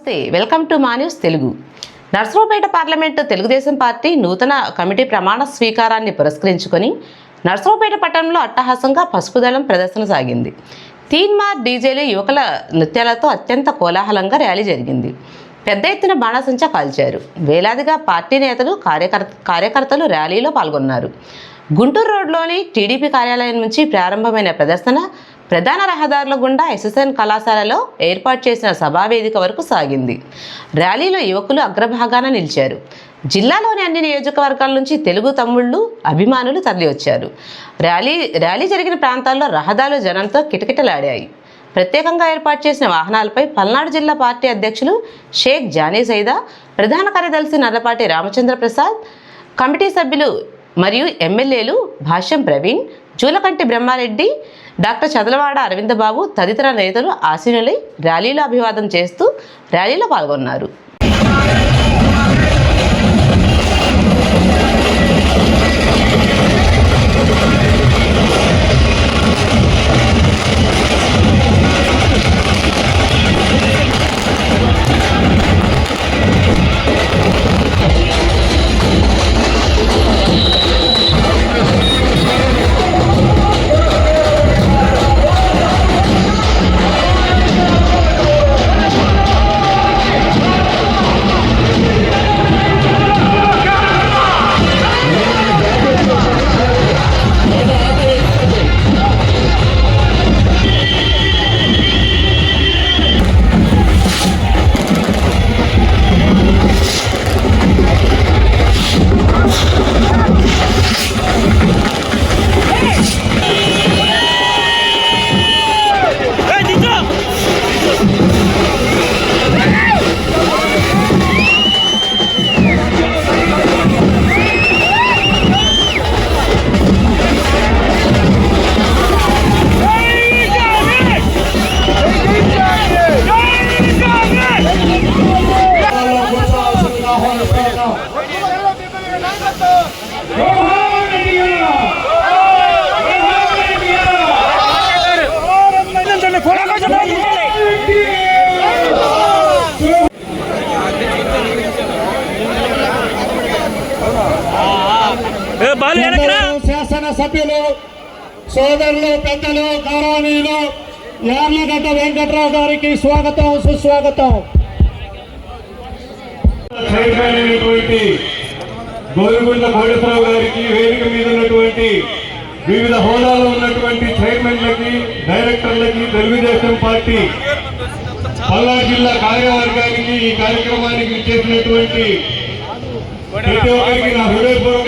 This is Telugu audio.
నమస్తే, వెల్కమ్ టు మా news Telugu. Narasaraopet parliament Telugu Desam party నూతన కమిటీ ప్రమాణ స్వీకారాన్ని పురస్కరించుకొని నర్సరావుపేట పట్టణంలో అట్టహాసంగా పసుపు దళం ప్రదర్శన సాగింది. తీన్మార్ డీజేలు యువకుల నృత్యాలతో అత్యంత కోలాహలంగా ర్యాలీ జరిగింది. పెద్ద ఎత్తున బాణాసంచా కాల్చారు. వేలాదిగా పార్టీ నేతలు కార్యకర్తలు ర్యాలీలో పాల్గొన్నారు. గుంటూరు రోడ్లోని టీడీపీ కార్యాలయం నుంచి ప్రారంభమైన ప్రదర్శన ప్రధాన రహదారుల గుండా ఎస్ఎస్ఎన్ కళాశాలలో ఏర్పాటు చేసిన సభావేదిక వరకు సాగింది. ర్యాలీలో యువకులు అగ్రభాగాన నిలిచారు. జిల్లాలోని అన్ని నియోజకవర్గాల నుంచి తెలుగు తమ్ముళ్ళు అభిమానులు తరలివచ్చారు. ర్యాలీ జరిగిన ప్రాంతాల్లో రహదారులు జనంతో కిటకిటలాడాయి. ప్రత్యేకంగా ఏర్పాటు చేసిన వాహనాలపై పల్నాడు జిల్లా పార్టీ అధ్యక్షులు షేక్ జానీ సైదా, ప్రధాన కార్యదర్శి నల్లపాటి రామచంద్ర ప్రసాద్, కమిటీ సభ్యులు మరియు ఎమ్మెల్యేలు భాష్యం ప్రవీణ్, జూలకంటి బ్రహ్మారెడ్డి, డాక్టర్ చదలవాడ అరవిందబాబు తదితర నేతలు ఆసీనులై ర్యాలీలో అభివాదం చేస్తూ ర్యాలీలో పాల్గొన్నారు. శాసనసభ్యులు సోదరులు, పెద్దలు, గౌరవనీయులు యార్లగడ్డ వెంకట్రావు గారికి స్వాగతం, సుస్వాగతం. గోవిగుండ కోటేశ్వరరావు గారికి, వేదిక మీద ఉన్నటువంటి వివిధ హోదాలో ఉన్నటువంటి చైర్మన్లకి, డైరెక్టర్లకి, తెలుగుదేశం పార్టీ పల్నాడు జిల్లా కార్యవర్గానికి, ఈ కార్యక్రమానికి చేసినటువంటి ప్రతి ఒక్కరికి నా హృదయపూర్వక